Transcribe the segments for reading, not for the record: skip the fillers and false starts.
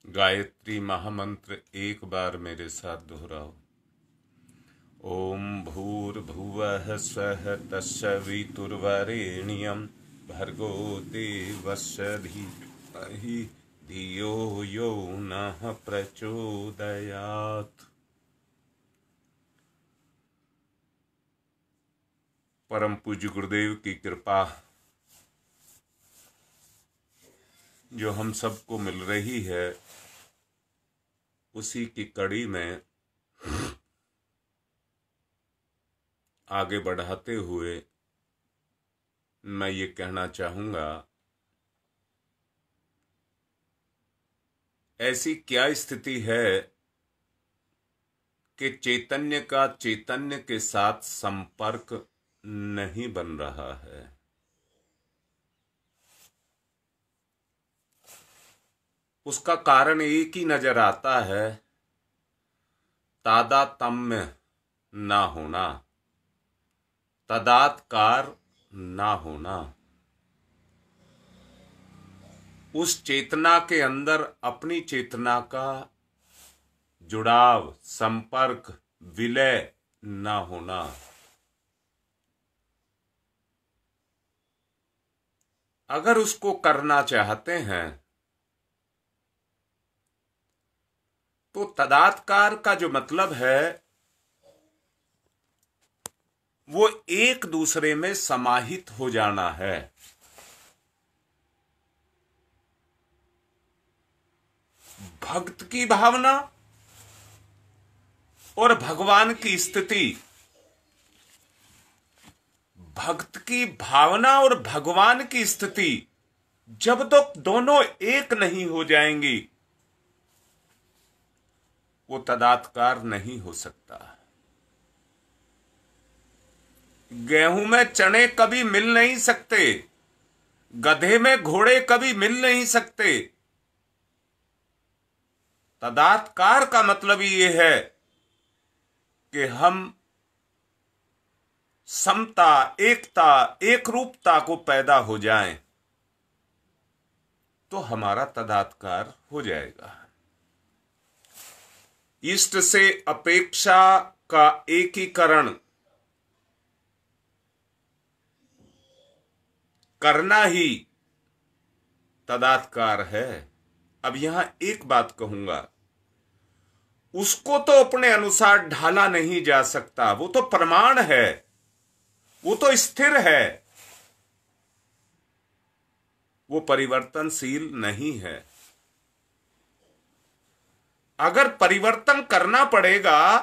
गायत्री महामंत्र एक बार मेरे साथ दोहराओ। ओम भूर्भुवः स्वः तत्सवितुर्वरेण्यं भर्गो देवस्य धीमहि धियो यो नः प्रचोदयात्। परम पूज्य गुरुदेव की कृपा जो हम सबको मिल रही है, उसी की कड़ी में आगे बढ़ाते हुए मैं ये कहना चाहूंगा, ऐसी क्या स्थिति है कि चैतन्य का चैतन्य के साथ संपर्क नहीं बन रहा है। उसका कारण एक ही नजर आता है, तादात्म्य ना होना, तदात्कार ना होना। उस चेतना के अंदर अपनी चेतना का जुड़ाव, संपर्क, विलय ना होना। अगर उसको करना चाहते हैं तो तदात्कार का जो मतलब है वो एक दूसरे में समाहित हो जाना है। भक्त की भावना और भगवान की स्थिति, भक्त की भावना और भगवान की स्थिति जब तक दोनों एक नहीं हो जाएंगी, वो तदात्कार नहीं हो सकता। गेहूं में चने कभी मिल नहीं सकते, गधे में घोड़े कभी मिल नहीं सकते। तदात्कार का मतलब ये है कि हम समता, एकता, एक रूपता को पैदा हो जाएं, तो हमारा तदात्कार हो जाएगा। इष्ट से अपेक्षा का एकीकरण करना ही तदात्कार है। अब यहां एक बात कहूंगा, उसको तो अपने अनुसार ढाला नहीं जा सकता, वो तो प्रमाण है, वो तो स्थिर है, वो परिवर्तनशील नहीं है। अगर परिवर्तन करना पड़ेगा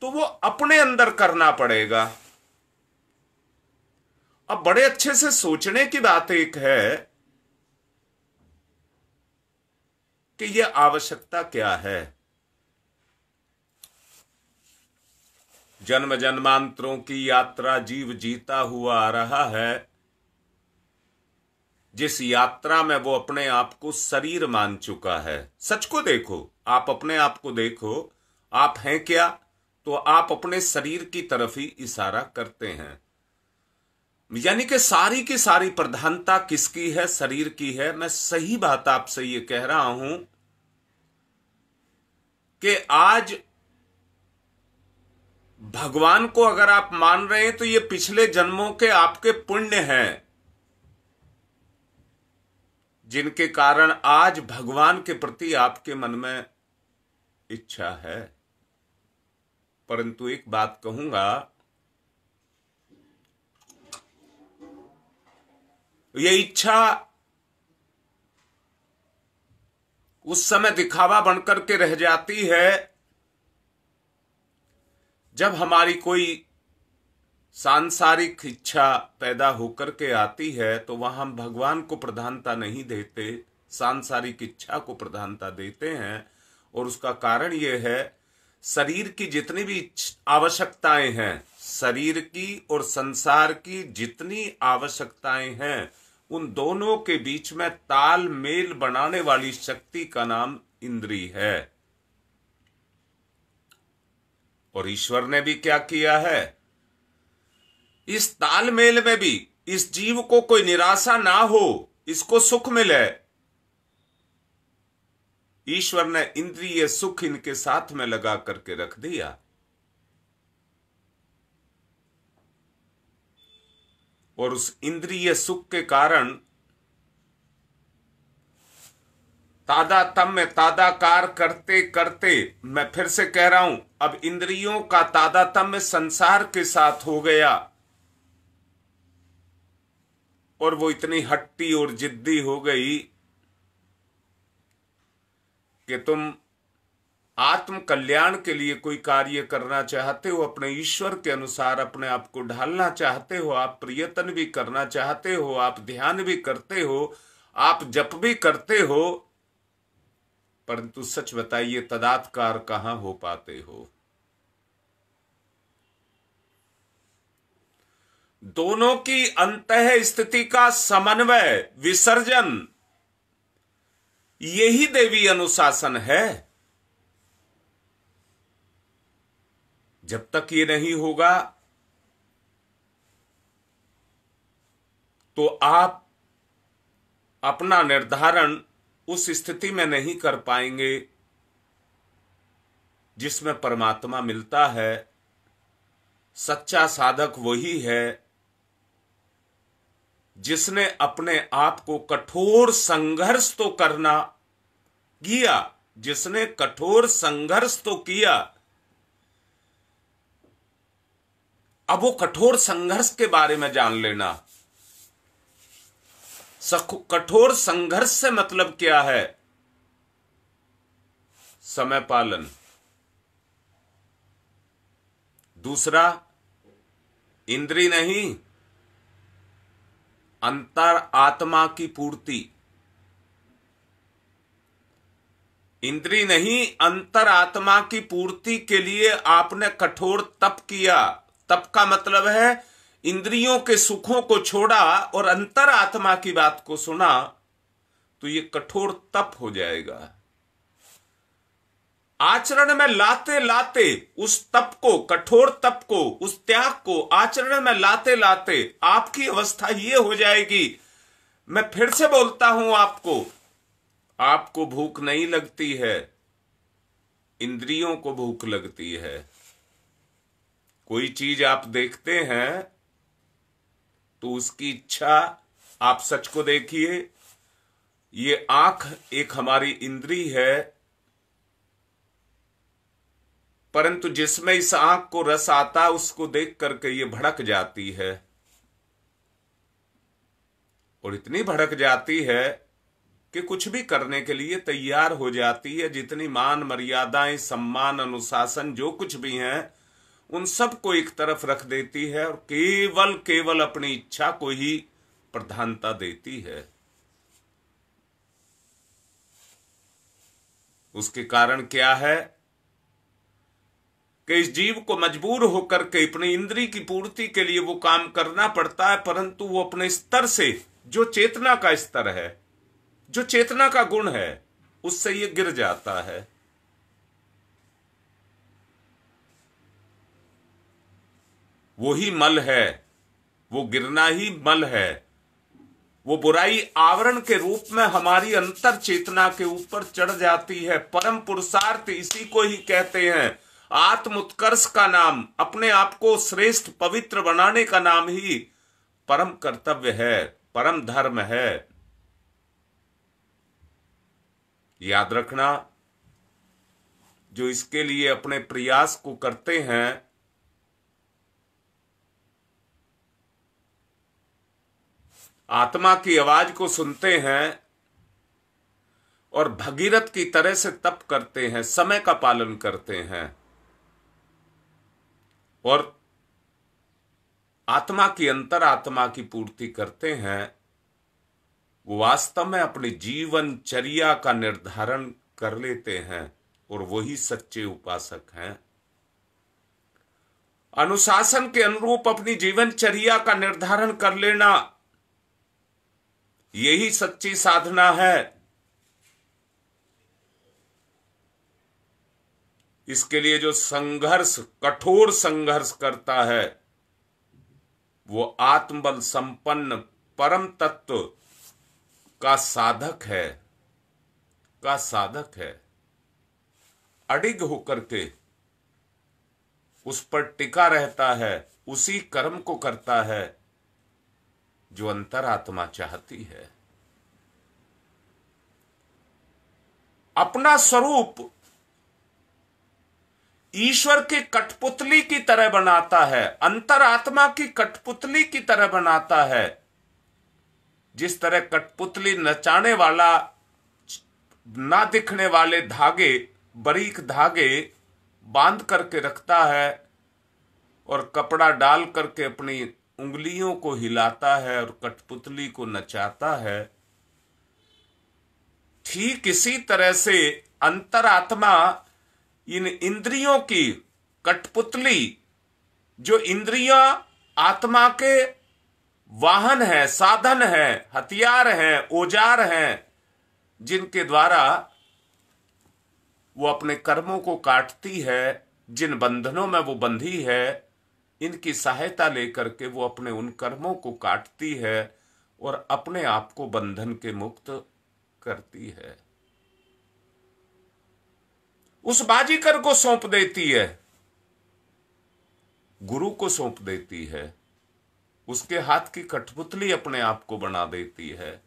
तो वो अपने अंदर करना पड़ेगा। अब बड़े अच्छे से सोचने की बात एक है कि ये आवश्यकता क्या है। जन्म जन्मांतरों की यात्रा जीव जीता हुआ आ रहा है, जिस यात्रा में वो अपने आप को शरीर मान चुका है। सच को देखो, आप अपने आप को देखो, आप हैं क्या, तो आप अपने शरीर की तरफ ही इशारा करते हैं। यानी कि सारी की सारी प्रधानता किसकी है? शरीर की है। मैं सही बात आपसे ये कह रहा हूं कि आज भगवान को अगर आप मान रहे हैं तो ये पिछले जन्मों के आपके पुण्य हैं, जिनके कारण आज भगवान के प्रति आपके मन में इच्छा है। परंतु एक बात कहूंगा, यह इच्छा उस समय दिखावा बनकर के रह जाती है जब हमारी कोई सांसारिक इच्छा पैदा होकर के आती है, तो वहां हम भगवान को प्रधानता नहीं देते, सांसारिक इच्छा को प्रधानता देते हैं। और उसका कारण यह है, शरीर की जितनी भी आवश्यकताएं हैं, शरीर की और संसार की जितनी आवश्यकताएं हैं, उन दोनों के बीच में तालमेल बनाने वाली शक्ति का नाम इंद्रिय है। और ईश्वर ने भी क्या किया है, इस तालमेल में भी इस जीव को कोई निराशा ना हो, इसको सुख मिले, ईश्वर ने इंद्रिय सुख इनके साथ में लगा करके रख दिया, और उस इंद्रिय सुख के कारण तादात्म्य तादाकार करते करते, मैं फिर से कह रहा हूं, अब इंद्रियों का तादात्म्य संसार के साथ हो गया, और वो इतनी हट्टी और जिद्दी हो गई कि तुम आत्म कल्याण के लिए कोई कार्य करना चाहते हो, अपने ईश्वर के अनुसार अपने आप को ढालना चाहते हो, आप प्रयत्न भी करना चाहते हो, आप ध्यान भी करते हो, आप जप भी करते हो, परंतु सच बताइए तदात्कार कहां हो पाते हो? दोनों की अंतः स्थिति का समन्वय, विसर्जन, यही देवी अनुशासन है। जब तक ये नहीं होगा तो आप अपना निर्धारण उस स्थिति में नहीं कर पाएंगे जिसमें परमात्मा मिलता है। सच्चा साधक वही है जिसने अपने आप को कठोर संघर्ष तो करना किया, जिसने कठोर संघर्ष तो किया, अब वो कठोर संघर्ष के बारे में जान लेना। कठोर संघर्ष से मतलब क्या है? समय पालन। दूसरा, इंद्री नहीं, अंतर आत्मा की पूर्ति। इंद्री नहीं, अंतर आत्मा की पूर्ति के लिए आपने कठोर तप किया। तप का मतलब है इंद्रियों के सुखों को छोड़ा और अंतर आत्मा की बात को सुना, तो ये कठोर तप हो जाएगा। आचरण में लाते लाते उस तप को, कठोर तप को, उस त्याग को आचरण में लाते लाते आपकी अवस्था ये हो जाएगी। मैं फिर से बोलता हूं आपको भूख नहीं लगती है, इंद्रियों को भूख लगती है। कोई चीज आप देखते हैं तो उसकी इच्छा, आप सच को देखिए, ये आंख एक हमारी इंद्री है, परंतु जिसमें इस आंख को रस आता उसको देख करके ये भड़क जाती है, और इतनी भड़क जाती है कि कुछ भी करने के लिए तैयार हो जाती है। जितनी मान मर्यादाएं, सम्मान, अनुशासन जो कुछ भी हैं, उन सब को एक तरफ रख देती है और केवल अपनी इच्छा को ही प्रधानता देती है। उसके कारण क्या है कि इस जीव को मजबूर होकर के अपनी इंद्री की पूर्ति के लिए वो काम करना पड़ता है, परंतु वो अपने स्तर से, जो चेतना का स्तर है, जो चेतना का गुण है, उससे ये गिर जाता है। वो ही मल है, वो गिरना ही मल है। वो बुराई आवरण के रूप में हमारी अंतर चेतना के ऊपर चढ़ जाती है। परम पुरुषार्थ इसी को ही कहते हैं। आत्म उत्कर्ष का नाम, अपने आप को श्रेष्ठ पवित्र बनाने का नाम ही परम कर्तव्य है, परम धर्म है। याद रखना, जो इसके लिए अपने प्रयास को करते हैं, आत्मा की आवाज को सुनते हैं और भगीरथ की तरह से तप करते हैं, समय का पालन करते हैं और आत्मा की अंतर आत्मा की पूर्ति करते हैं, वो वास्तव में अपनी जीवनचर्या का निर्धारण कर लेते हैं और वही सच्चे उपासक हैं। अनुशासन के अनुरूप अपनी जीवनचर्या का निर्धारण कर लेना, यही सच्ची साधना है। इसके लिए जो संघर्ष, कठोर संघर्ष करता है, वो आत्मबल संपन्न परम तत्व का साधक है। का साधक है, अडिग होकर के उस पर टिका रहता है, उसी कर्म को करता है जो अंतरात्मा चाहती है। अपना स्वरूप ईश्वर की कठपुतली की तरह बनाता है, अंतरात्मा की कठपुतली की तरह बनाता है। जिस तरह कठपुतली नचाने वाला ना दिखने वाले धागे, बारीक धागे बांध करके रखता है और कपड़ा डाल करके अपनी उंगलियों को हिलाता है और कठपुतली को नचाता है, ठीक इसी तरह से अंतरात्मा इन इंद्रियों की कठपुतली, जो इंद्रियां आत्मा के वाहन है, साधन है, हथियार हैं, औजार हैं, जिनके द्वारा वो अपने कर्मों को काटती है, जिन बंधनों में वो बंधी है, इनकी सहायता लेकर के वो अपने उन कर्मों को काटती है और अपने आप को बंधन के मुक्त करती है। उस बाजीगर को सौंप देती है, गुरु को सौंप देती है, उसके हाथ की कठपुतली अपने आप को बना देती है।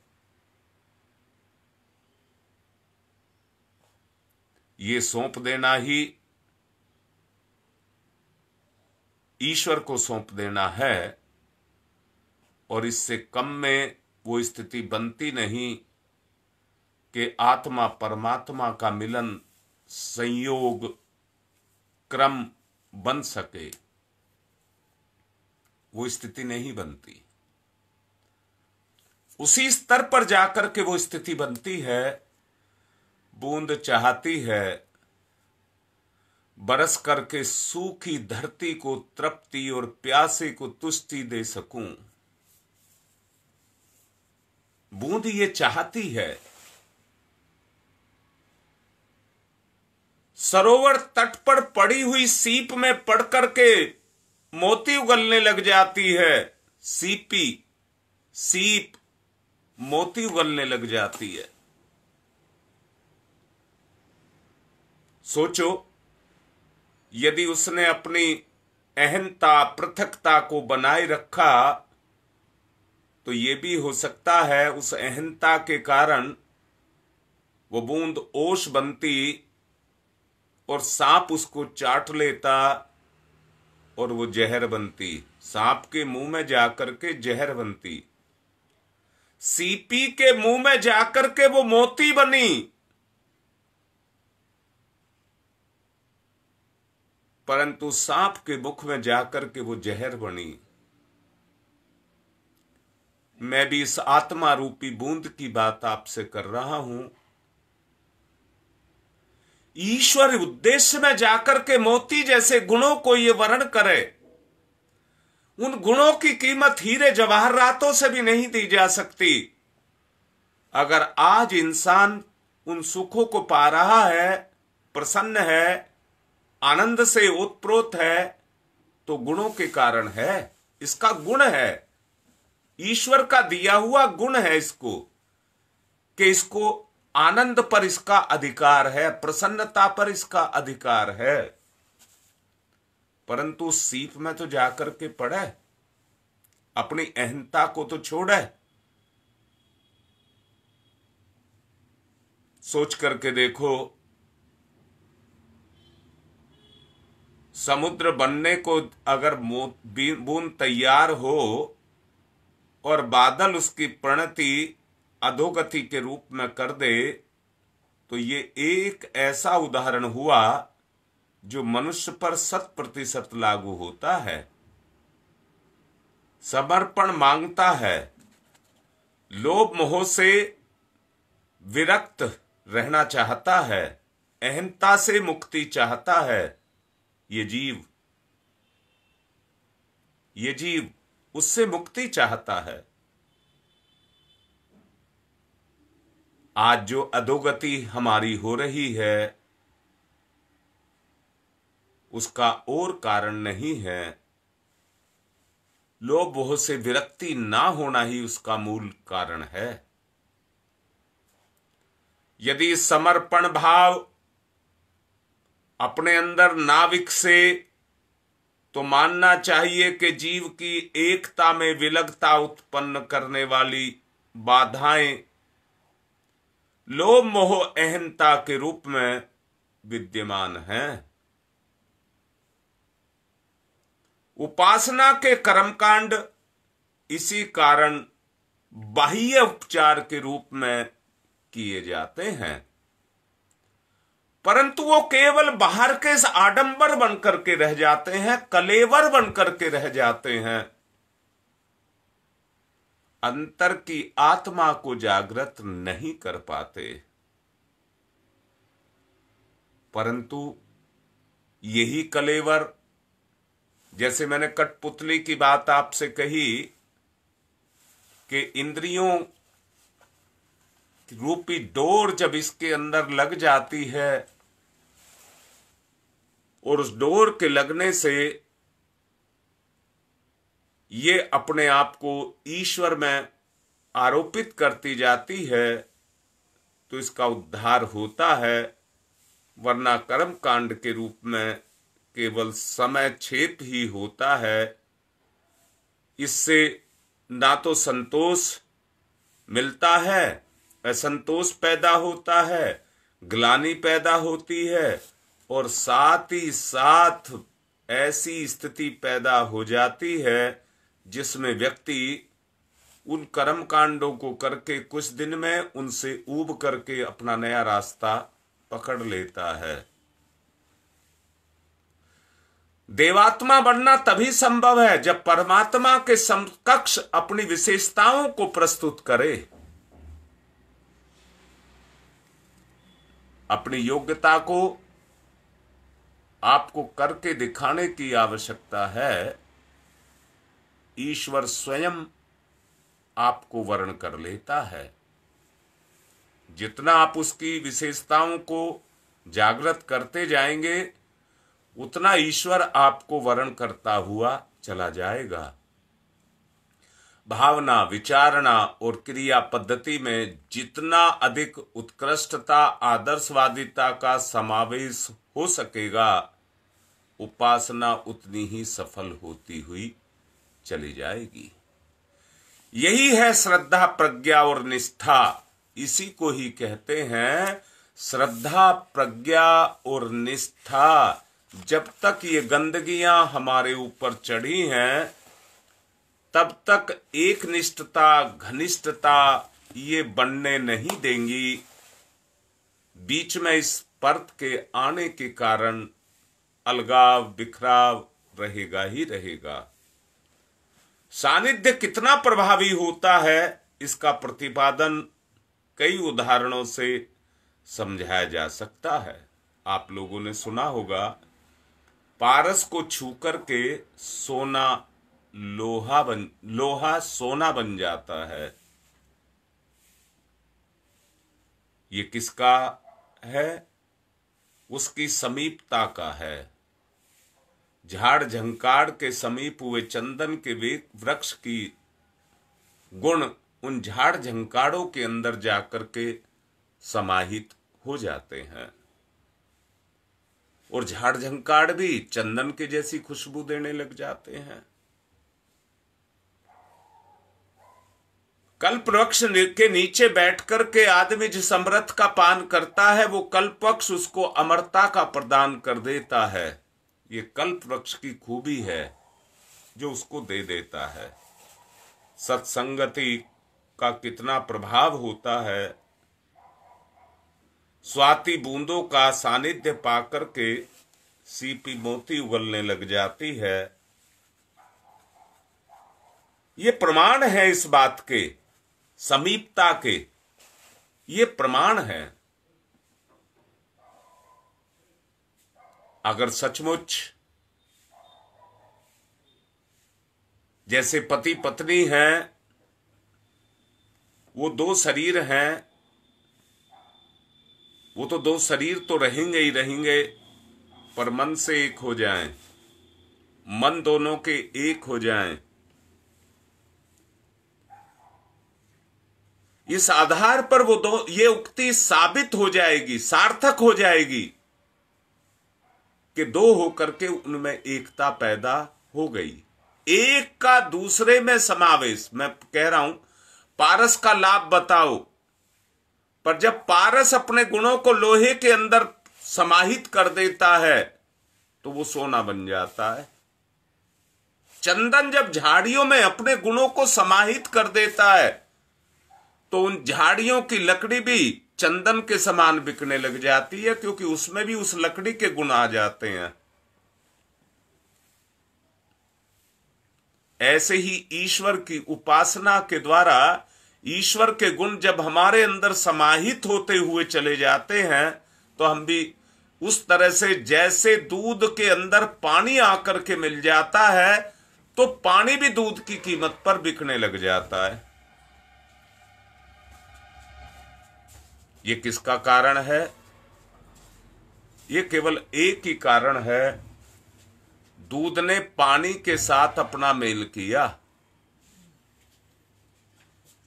ये सौंप देना ही ईश्वर को सौंप देना है और इससे कम में वो स्थिति बनती नहीं कि आत्मा परमात्मा का मिलन, संयोग, क्रम बन सके। वो स्थिति नहीं बनती। उसी स्तर पर जाकर के वो स्थिति बनती है। बूंद चाहती है बरस करके सूखी धरती को तृप्ति और प्यासे को तुष्टि दे सकूं। बूंद ये चाहती है। सरोवर तट पर पड़ी हुई सीप में पड़ करके मोती उगलने लग जाती है। सीप मोती उगलने लग जाती है। सोचो, यदि उसने अपनी अहंता, पृथकता को बनाए रखा तो यह भी हो सकता है उस अहंता के कारण वो बूंद ओश बनती और सांप उसको चाट लेता और वो जहर बनती। सांप के मुंह में जाकर के जहर बनती, सीपी के मुंह में जाकर के वो मोती बनी। परंतु सांप के मुख में जाकर के वो जहर बनी। मैं भी इस आत्मा रूपी बूंद की बात आपसे कर रहा हूं। ईश्वर उद्देश्य में जाकर के मोती जैसे गुणों को ये वर्ण करे, उन गुणों की कीमत हीरे जवाहरातों से भी नहीं दी जा सकती। अगर आज इंसान उन सुखों को पा रहा है, प्रसन्न है, आनंद से ओतप्रोत है, तो गुणों के कारण है। इसका गुण है, ईश्वर का दिया हुआ गुण है इसको, कि इसको आनंद पर इसका अधिकार है, प्रसन्नता पर इसका अधिकार है। परंतु सीप में तो जाकर के पड़े, अपनी अहंता को तो छोड़े। सोच करके देखो, समुद्र बनने को अगर बूंद तैयार हो और बादल उसकी प्रणति अधोगति के रूप में कर दे, तो ये एक ऐसा उदाहरण हुआ जो मनुष्य पर 100% लागू होता है। समर्पण मांगता है, लोभ मोह से विरक्त रहना चाहता है, अहंता से मुक्ति चाहता है। ये जीव उससे मुक्ति चाहता है। आज जो अधोगति हमारी हो रही है उसका और कारण नहीं है, लोभ मोह से विरक्ति ना होना ही उसका मूल कारण है। यदि समर्पण भाव अपने अंदर ना विकसे तो मानना चाहिए कि जीव की एकता में विलगता उत्पन्न करने वाली बाधाएं लोभ मोह अहंता के रूप में विद्यमान हैं। उपासना के कर्मकांड इसी कारण बाह्य उपचार के रूप में किए जाते हैं, परंतु वो केवल बाहर के आडंबर बनकर के रह जाते हैं, कलेवर बनकर के रह जाते हैं, अंतर की आत्मा को जागृत नहीं कर पाते। परंतु यही कलेवर, जैसे मैंने कठपुतली की बात आपसे कही कि इंद्रियों रूपी डोर जब इसके अंदर लग जाती है और उस डोर के लगने से ये अपने आप को ईश्वर में आरोपित करती जाती है, तो इसका उद्धार होता है। वरना कर्म कांड के रूप में केवल समय क्षेप ही होता है। इससे ना तो संतोष मिलता है, असंतोष पैदा होता है, ग्लानि पैदा होती है, और साथ ही साथ ऐसी स्थिति पैदा हो जाती है जिसमें व्यक्ति उन कर्म कांडों को करके कुछ दिन में उनसे ऊब करके अपना नया रास्ता पकड़ लेता है। देवात्मा बनना तभी संभव है जब परमात्मा के समकक्ष अपनी विशेषताओं को प्रस्तुत करे। अपनी योग्यता को आपको करके दिखाने की आवश्यकता है। ईश्वर स्वयं आपको वर्ण कर लेता है। जितना आप उसकी विशेषताओं को जागृत करते जाएंगे, उतना ईश्वर आपको वर्ण करता हुआ चला जाएगा। भावना, विचारणा और क्रिया पद्धति में जितना अधिक उत्कृष्टता, आदर्शवादिता का समावेश हो सकेगा, उपासना उतनी ही सफल होती हुई चली जाएगी। यही है श्रद्धा, प्रज्ञा और निष्ठा। इसी को ही कहते हैं श्रद्धा, प्रज्ञा और निष्ठा। जब तक ये गंदगियां हमारे ऊपर चढ़ी हैं, तब तक एक निष्ठता, घनिष्ठता ये बनने नहीं देंगी। बीच में इस परत के आने के कारण अलगाव, बिखराव रहेगा ही रहेगा। सानिध्य कितना प्रभावी होता है, इसका प्रतिपादन कई उदाहरणों से समझाया जा सकता है। आप लोगों ने सुना होगा, पारस को छू करके लोहा सोना बन जाता है। ये किसका है? उसकी समीपता का है। झाड़ झंकाड़ के समीप हुए चंदन के वृक्ष की गुण उन झाड़ झंकाड़ों के अंदर जाकर के समाहित हो जाते हैं, और झाड़ झंकाड़ भी चंदन के जैसी खुशबू देने लग जाते हैं। कल्प वृक्ष के नीचे बैठकर के आदमी जिस अमृत का पान करता है, वो कल्प वृक्ष उसको अमरता का प्रदान कर देता है। ये कल्प वृक्ष की खूबी है जो उसको दे देता है। सत्संगति का कितना प्रभाव होता है। स्वाति बूंदों का सानिध्य पाकर के सीपी मोती उगलने लग जाती है। ये प्रमाण है इस बात के, समीपता के ये प्रमाण है। अगर सचमुच जैसे पति पत्नी हैं, वो दो शरीर हैं, वो तो दो शरीर तो रहेंगे ही रहेंगे, पर मन से एक हो जाएं, मन दोनों के एक हो जाएं। इस आधार पर ये उक्ति साबित हो जाएगी, सार्थक हो जाएगी कि दो होकर के उनमें एकता पैदा हो गई। एक का दूसरे में समावेश। मैं कह रहा हूं पारस का लाभ बताओ, पर जब पारस अपने गुणों को लोहे के अंदर समाहित कर देता है तो वो सोना बन जाता है। चंदन जब झाड़ियों में अपने गुणों को समाहित कर देता है तो उन झाड़ियों की लकड़ी भी चंदन के समान बिकने लग जाती है, क्योंकि उसमें भी उस लकड़ी के गुण आ जाते हैं। ऐसे ही ईश्वर की उपासना के द्वारा ईश्वर के गुण जब हमारे अंदर समाहित होते हुए चले जाते हैं तो हम भी उस तरह से, जैसे दूध के अंदर पानी आकर के मिल जाता है तो पानी भी दूध की कीमत पर बिकने लग जाता है। ये किसका कारण है? ये केवल एक ही कारण है, दूध ने पानी के साथ अपना मेल किया।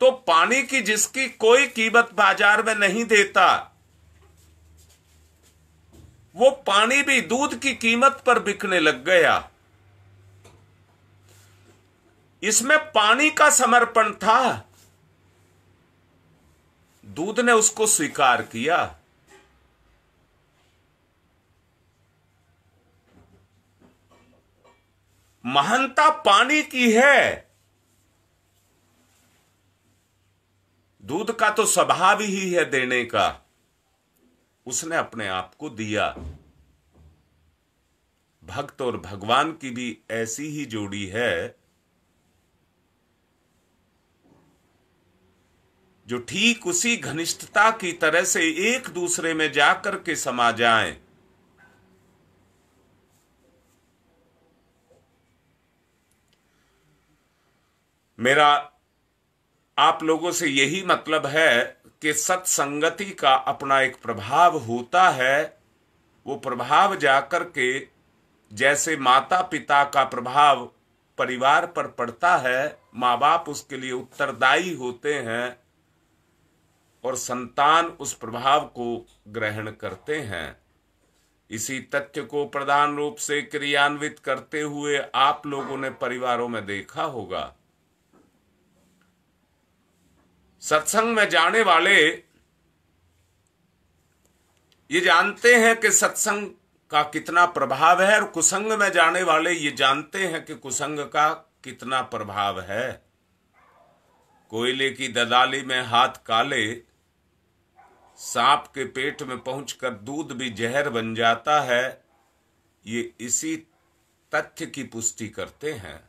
तो पानी की जिसकी कोई कीमत बाजार में नहीं देता, वो पानी भी दूध की कीमत पर बिकने लग गया। इसमें पानी का समर्पण था, दूध ने उसको स्वीकार किया। महानता पानी की है, दूध का तो स्वभाव ही है देने का, उसने अपने आप को दिया। भक्त और भगवान की भी ऐसी ही जोड़ी है, जो ठीक उसी घनिष्ठता की तरह से एक दूसरे में जाकर के समा जाएं। मेरा आप लोगों से यही मतलब है कि सत्संगति का अपना एक प्रभाव होता है। वो प्रभाव जाकर के, जैसे माता पिता का प्रभाव परिवार पर पड़ता है, माँ बाप उसके लिए उत्तरदायी होते हैं और संतान उस प्रभाव को ग्रहण करते हैं। इसी तथ्य को प्रधान रूप से क्रियान्वित करते हुए आप लोगों ने परिवारों में देखा होगा। सत्संग में जाने वाले ये जानते हैं कि सत्संग का कितना प्रभाव है, और कुसंग में जाने वाले ये जानते हैं कि कुसंग का कितना प्रभाव है। कोयले की दलाली में हाथ काले, सांप के पेट में पहुंचकर दूध भी जहर बन जाता है, ये इसी तथ्य की पुष्टि करते हैं।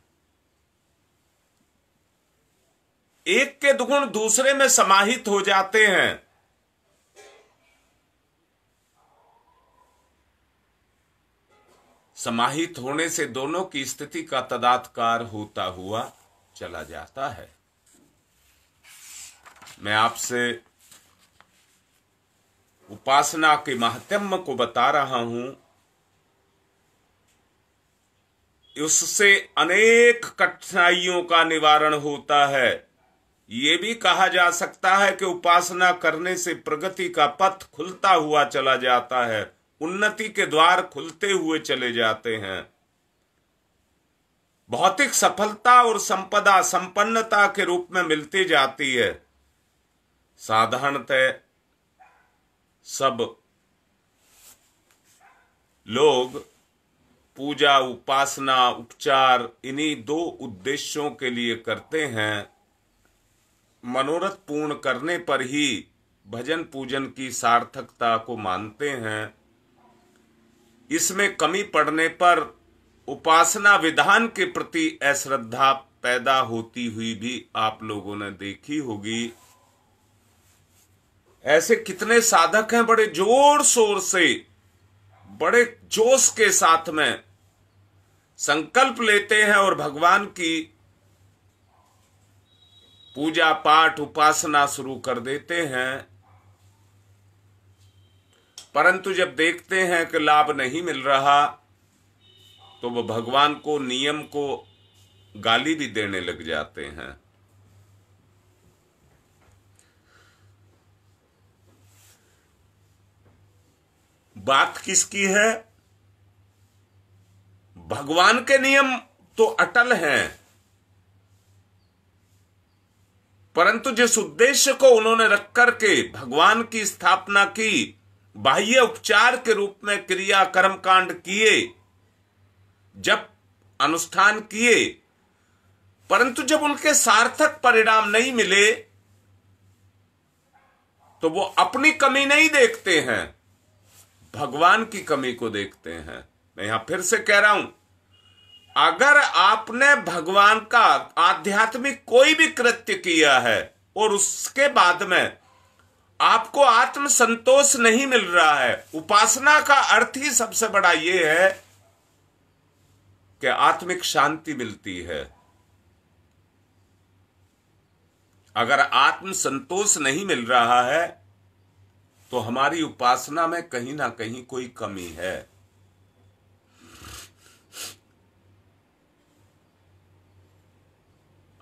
एक के दुगुण दूसरे में समाहित हो जाते हैं। समाहित होने से दोनों की स्थिति का तदात्कार होता हुआ चला जाता है। मैं आपसे उपासना के महात्म्य को बता रहा हूं। उससे अनेक कठिनाइयों का निवारण होता है। ये भी कहा जा सकता है कि उपासना करने से प्रगति का पथ खुलता हुआ चला जाता है, उन्नति के द्वार खुलते हुए चले जाते हैं। भौतिक सफलता और संपदा संपन्नता के रूप में मिलती जाती है। साधारणतः सब लोग पूजा, उपासना, उपचार इन्हीं दो उद्देश्यों के लिए करते हैं। मनोरथ पूर्ण करने पर ही भजन पूजन की सार्थकता को मानते हैं। इसमें कमी पड़ने पर उपासना विधान के प्रति अश्रद्धा पैदा होती हुई भी आप लोगों ने देखी होगी। ऐसे कितने साधक हैं, बड़े जोर शोर से, बड़े जोश के साथ में संकल्प लेते हैं और भगवान की पूजा पाठ उपासना शुरू कर देते हैं, परंतु जब देखते हैं कि लाभ नहीं मिल रहा तो वो भगवान को, नियम को गाली भी देने लग जाते हैं। बात किसकी है? भगवान के नियम तो अटल हैं, परंतु जिस उद्देश्य को उन्होंने रख करके भगवान की स्थापना की, बाह्य उपचार के रूप में क्रिया कर्मकांड किए, जब अनुष्ठान किए, परंतु जब उनके सार्थक परिणाम नहीं मिले तो वो अपनी कमी नहीं देखते हैं, भगवान की कमी को देखते हैं। मैं यहां फिर से कह रहा हूं, अगर आपने भगवान का आध्यात्मिक कोई भी कृत्य किया है और उसके बाद में आपको आत्म संतोष नहीं मिल रहा है, उपासना का अर्थ ही सबसे बड़ा यह है कि आत्मिक शांति मिलती है। अगर आत्म संतोष नहीं मिल रहा है तो हमारी उपासना में कहीं ना कहीं कोई कमी है।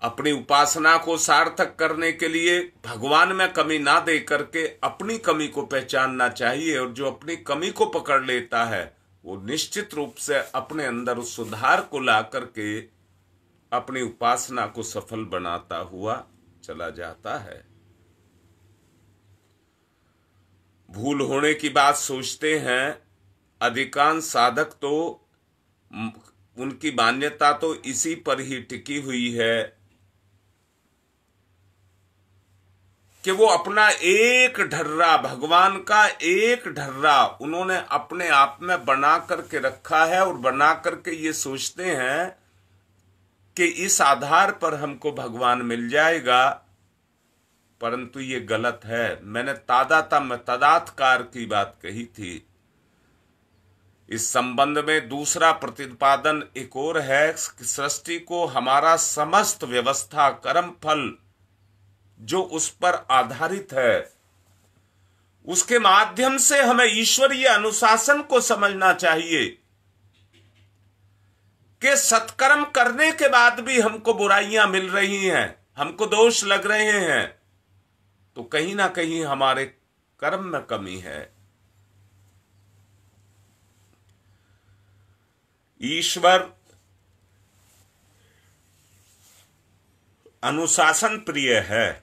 अपनी उपासना को सार्थक करने के लिए भगवान में कमी ना दे करके अपनी कमी को पहचानना चाहिए, और जो अपनी कमी को पकड़ लेता है वो निश्चित रूप से अपने अंदर उस सुधार को ला करके अपनी उपासना को सफल बनाता हुआ चला जाता है। भूल होने की बात सोचते हैं अधिकांश साधक, तो उनकी मान्यता तो इसी पर ही टिकी हुई है कि वो अपना एक ढर्रा, भगवान का एक ढर्रा उन्होंने अपने आप में बना करके रखा है, और बना करके ये सोचते हैं कि इस आधार पर हमको भगवान मिल जाएगा, परंतु ये गलत है। मैंने तादात्म्य तदात्कार की बात कही थी। इस संबंध में दूसरा प्रतिपादन एक और है, सृष्टि को हमारा समस्त व्यवस्था कर्म फल जो उस पर आधारित है, उसके माध्यम से हमें ईश्वरीय अनुशासन को समझना चाहिए कि सत्कर्म करने के बाद भी हमको बुराइयां मिल रही हैं, हमको दोष लग रहे हैं, तो कहीं ना कहीं हमारे कर्म में कमी है। ईश्वर अनुशासन प्रिय है।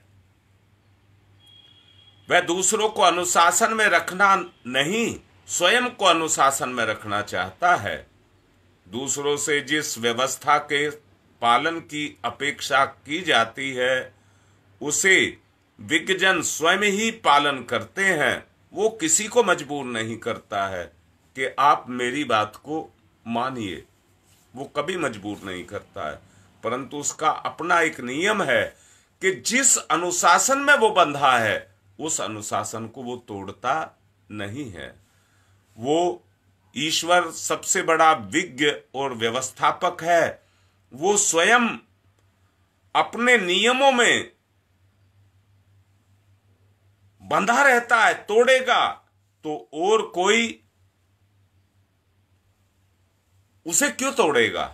वह दूसरों को अनुशासन में रखना नहीं, स्वयं को अनुशासन में रखना चाहता है। दूसरों से जिस व्यवस्था के पालन की अपेक्षा की जाती है उसे विज्ञजन स्वयं ही पालन करते हैं। वो किसी को मजबूर नहीं करता है कि आप मेरी बात को मानिए, वो कभी मजबूर नहीं करता है, परंतु उसका अपना एक नियम है कि जिस अनुशासन में वो बंधा है उस अनुशासन को वो तोड़ता नहीं है। वो ईश्वर सबसे बड़ा विज्ञ और व्यवस्थापक है। वो स्वयं अपने नियमों में बंधा रहता है, तोड़ेगा तो और कोई उसे क्यों तोड़ेगा।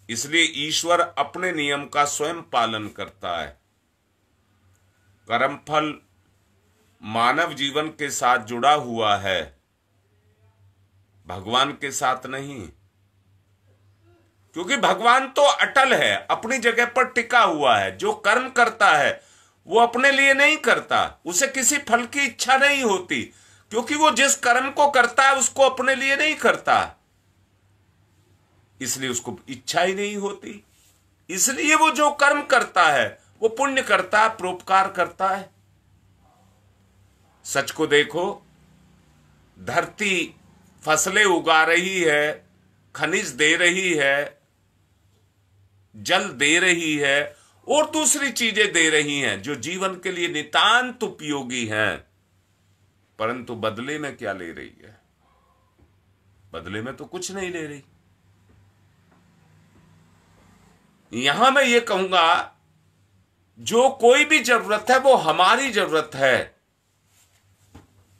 इसलिए ईश्वर अपने नियम का स्वयं पालन करता है। कर्मफल मानव जीवन के साथ जुड़ा हुआ है, भगवान के साथ नहीं, क्योंकि भगवान तो अटल है, अपनी जगह पर टिका हुआ है। जो कर्म करता है वो अपने लिए नहीं करता, उसे किसी फल की इच्छा नहीं होती, क्योंकि वो जिस कर्म को करता है उसको अपने लिए नहीं करता, इसलिए उसको इच्छा ही नहीं होती। इसलिए वो जो कर्म करता है वो पुण्य करता है, परोपकार करता है। सच को देखो, धरती फसलें उगा रही है, खनिज दे रही है, जल दे रही है और दूसरी चीजें दे रही हैं जो जीवन के लिए नितांत उपयोगी हैं, परंतु बदले में क्या ले रही है? बदले में तो कुछ नहीं ले रही। यहां मैं ये कहूंगा, जो कोई भी जरूरत है वो हमारी जरूरत है,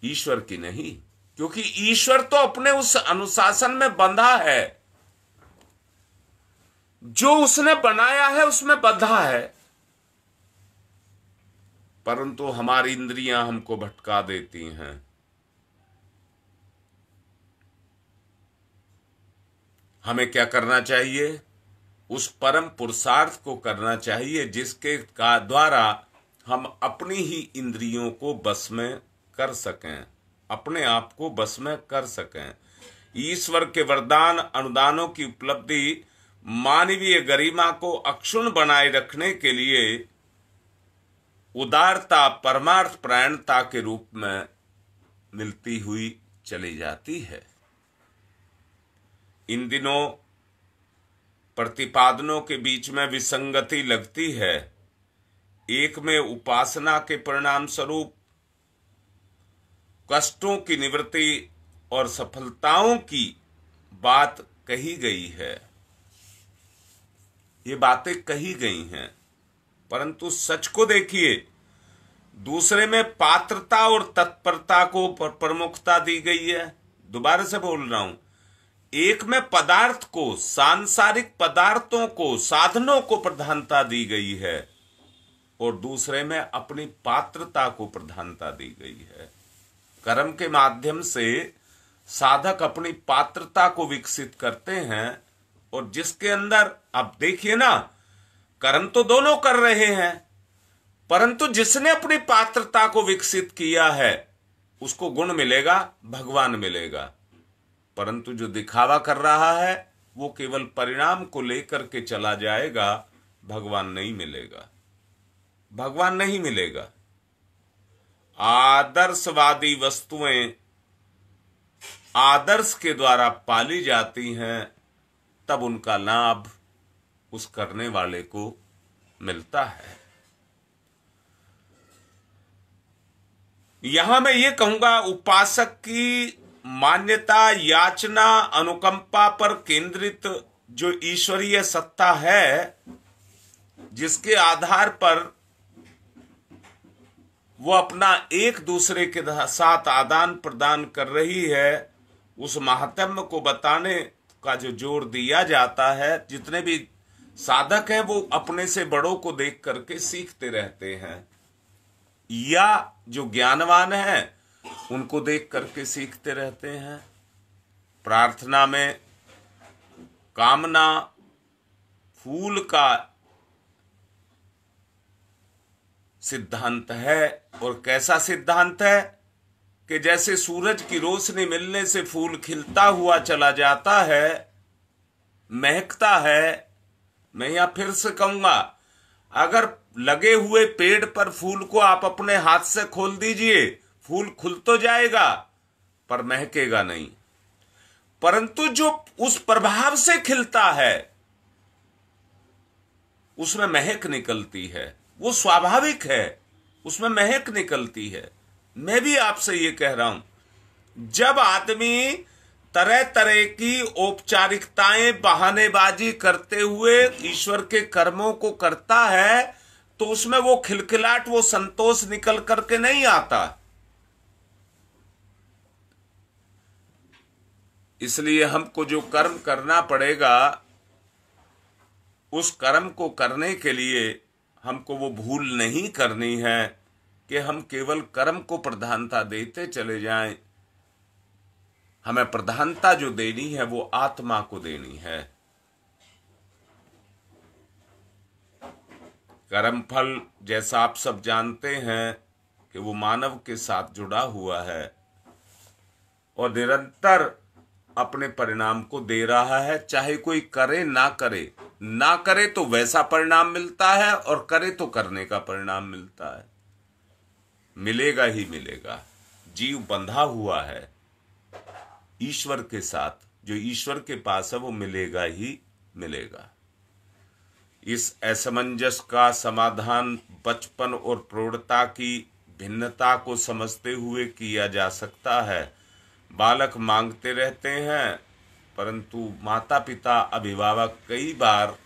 ईश्वर की नहीं, क्योंकि ईश्वर तो अपने उस अनुशासन में बंधा है, जो उसने बनाया है उसमें बंधा है, परंतु हमारी इंद्रियां हमको भटका देती हैं। हमें क्या करना चाहिए? उस परम पुरुषार्थ को करना चाहिए जिसके का द्वारा हम अपनी ही इंद्रियों को बस में कर सकें, अपने आप को बस में कर सकें। ईश्वर के वरदान अनुदानों की उपलब्धि मानवीय गरिमा को अक्षुण्ण बनाए रखने के लिए उदारता, परमार्थ परायणता के रूप में मिलती हुई चली जाती है। इन दिनों प्रतिपादनों के बीच में विसंगति लगती है। एक में उपासना के परिणाम स्वरूप कष्टों की निवृत्ति और सफलताओं की बात कही गई है, ये बातें कही गई हैं, परंतु सच को देखिए, दूसरे में पात्रता और तत्परता को प्रमुखता दी गई है। दोबारा से बोल रहा हूं, एक में पदार्थ को, सांसारिक पदार्थों को, साधनों को प्रधानता दी गई है और दूसरे में अपनी पात्रता को प्रधानता दी गई है। कर्म के माध्यम से साधक अपनी पात्रता को विकसित करते हैं और जिसके अंदर, अब देखिए ना, कर्म तो दोनों कर रहे हैं, परंतु जिसने अपनी पात्रता को विकसित किया है उसको गुण मिलेगा, भगवान मिलेगा। परंतु जो दिखावा कर रहा है वो केवल परिणाम को लेकर के चला जाएगा, भगवान नहीं मिलेगा, भगवान नहीं मिलेगा। आदर्शवादी वस्तुएं आदर्श के द्वारा पाली जाती हैं, तब उनका लाभ उस करने वाले को मिलता है। यहां मैं ये कहूंगा, उपासक की मान्यता, याचना, अनुकंपा पर केंद्रित जो ईश्वरीय सत्ता है, जिसके आधार पर वो अपना एक दूसरे के साथ आदान प्रदान कर रही है, उस महात्म्य को बताने का जो जोर दिया जाता है। जितने भी साधक हैं वो अपने से बड़ों को देख करके सीखते रहते हैं, या जो ज्ञानवान हैं उनको देख करके सीखते रहते हैं। प्रार्थना में कामना फूल का सिद्धांत है, और कैसा सिद्धांत है कि जैसे सूरज की रोशनी मिलने से फूल खिलता हुआ चला जाता है, महकता है। मैं यहां फिर से कहूंगा, अगर लगे हुए पेड़ पर फूल को आप अपने हाथ से खोल दीजिए, फूल खुल तो जाएगा पर महकेगा नहीं, परंतु जो उस प्रभाव से खिलता है उसमें महक निकलती है, वो स्वाभाविक है, उसमें महक निकलती है। मैं भी आपसे ये कह रहा हूं, जब आदमी तरह तरह की औपचारिकताएं, बहानेबाजी करते हुए ईश्वर के कर्मों को करता है, तो उसमें वो खिलखिलाहट, वो संतोष निकल करके नहीं आता। इसलिए हमको जो कर्म करना पड़ेगा, उस कर्म को करने के लिए हमको वो भूल नहीं करनी है कि हम केवल कर्म को प्रधानता देते चले जाएं। हमें प्रधानता जो देनी है वो आत्मा को देनी है। कर्म फल, जैसा आप सब जानते हैं कि वो मानव के साथ जुड़ा हुआ है और निरंतर अपने परिणाम को दे रहा है। चाहे कोई करे ना करे, ना करे तो वैसा परिणाम मिलता है, और करे तो करने का परिणाम मिलता है। मिलेगा ही मिलेगा। जीव बंधा हुआ है ईश्वर के साथ, जो ईश्वर के पास है वो मिलेगा ही मिलेगा। इस असमंजस का समाधान बचपन और प्रौढ़ता की भिन्नता को समझते हुए किया जा सकता है। बालक मांगते रहते हैं, परंतु माता पिता, अभिभावक कई बार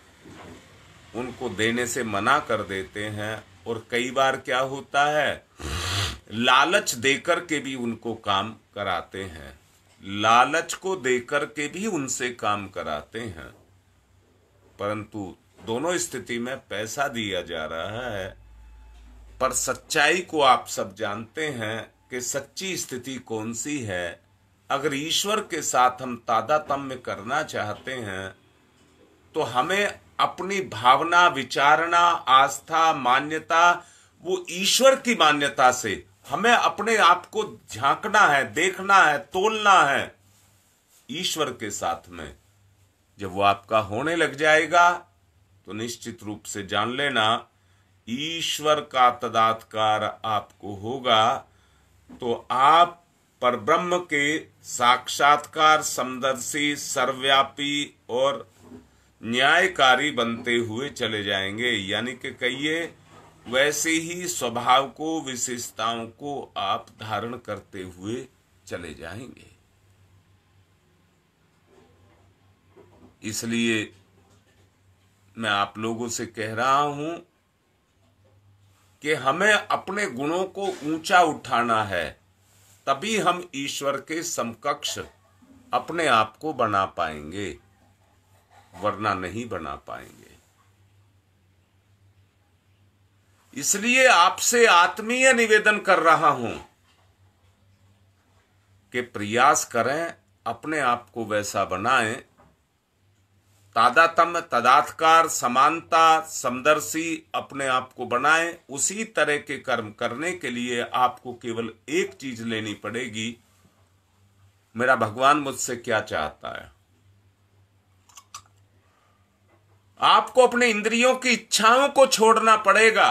उनको देने से मना कर देते हैं, और कई बार क्या होता है, लालच देकर के भी उनको काम कराते हैं, लालच को देकर के भी उनसे काम कराते हैं। परंतु दोनों स्थिति में पैसा दिया जा रहा है। पर सच्चाई को आप सब जानते हैं कि सच्ची स्थिति कौन सी है। अगर ईश्वर के साथ हम तादात्म्य करना चाहते हैं तो हमें अपनी भावना, विचारणा, आस्था, मान्यता, वो ईश्वर की मान्यता से हमें अपने आप को झांकना है, देखना है, तोलना है ईश्वर के साथ में। जब वो आपका होने लग जाएगा तो निश्चित रूप से जान लेना ईश्वर का तदात्कार आपको होगा, तो आप परब्रह्म के साक्षात्कार, समदर्शी, सर्वव्यापी और न्यायकारी बनते हुए चले जाएंगे। यानी कि कहिए वैसे ही स्वभाव को, विशेषताओं को आप धारण करते हुए चले जाएंगे। इसलिए मैं आप लोगों से कह रहा हूं कि हमें अपने गुणों को ऊंचा उठाना है, तभी हम ईश्वर के समकक्ष अपने आप को बना पाएंगे, वरना नहीं बना पाएंगे। इसलिए आपसे आत्मीय निवेदन कर रहा हूं कि प्रयास करें, अपने आप को वैसा बनाएं, तादात्म्य, तदात्कार, समानता, समदर्शी अपने आप को बनाएं। उसी तरह के कर्म करने के लिए आपको केवल एक चीज लेनी पड़ेगी, मेरा भगवान मुझसे क्या चाहता है। आपको अपने इंद्रियों की इच्छाओं को छोड़ना पड़ेगा,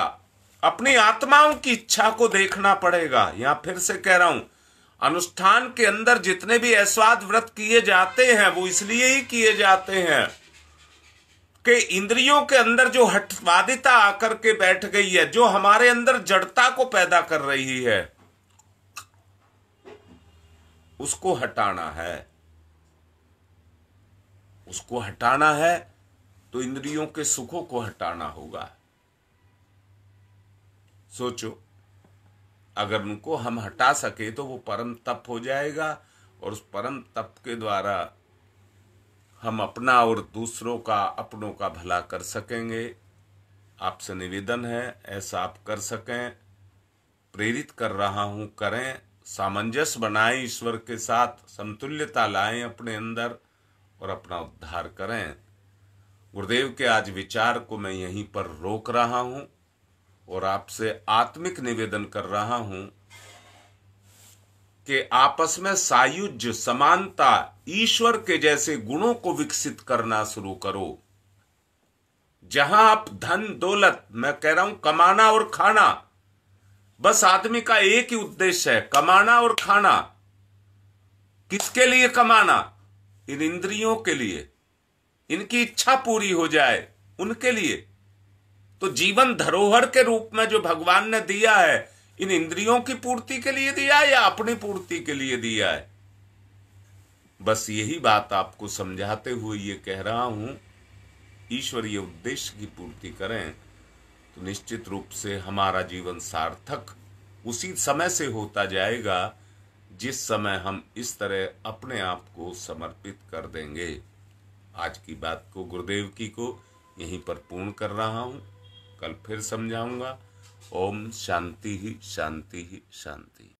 अपनी आत्माओं की इच्छा को देखना पड़ेगा। यहां फिर से कह रहा हूं, अनुष्ठान के अंदर जितने भी ऐश्वाद व्रत किए जाते हैं वो इसलिए ही किए जाते हैं कि इंद्रियों के अंदर जो हठवादिता आकर के बैठ गई है, जो हमारे अंदर जड़ता को पैदा कर रही है, उसको हटाना है। उसको हटाना है तो इंद्रियों के सुखों को हटाना होगा। सोचो, अगर उनको हम हटा सके तो वो परम तप हो जाएगा, और उस परम तप के द्वारा हम अपना और दूसरों का, अपनों का भला कर सकेंगे। आपसे निवेदन है ऐसा आप कर सकें, प्रेरित कर रहा हूं, करें, सामंजस्य बनाएं ईश्वर के साथ, समतुल्यता लाएं अपने अंदर और अपना उद्धार करें। गुरुदेव के आज विचार को मैं यहीं पर रोक रहा हूं और आपसे आत्मिक निवेदन कर रहा हूं कि आपस में सायुज्य, समानता, ईश्वर के जैसे गुणों को विकसित करना शुरू करो। जहां आप धन दौलत, मैं कह रहा हूं कमाना और खाना, बस आदमी का एक ही उद्देश्य है, कमाना और खाना। किसके लिए कमाना? इन इंद्रियों के लिए, इनकी इच्छा पूरी हो जाए उनके लिए। तो जीवन धरोहर के रूप में जो भगवान ने दिया है, इन इंद्रियों की पूर्ति के लिए दिया है या अपनी पूर्ति के लिए दिया है? बस यही बात आपको समझाते हुए ये कह रहा हूं, ईश्वरीय उद्देश्य की पूर्ति करें तो निश्चित रूप से हमारा जीवन सार्थक उसी समय से होता जाएगा जिस समय हम इस तरह अपने आप को समर्पित कर देंगे। आज की बात को, गुरुदेव की को यहीं पर पूर्ण कर रहा हूं, कल फिर समझाऊंगा। ओम शांति ही शांति ही शांति।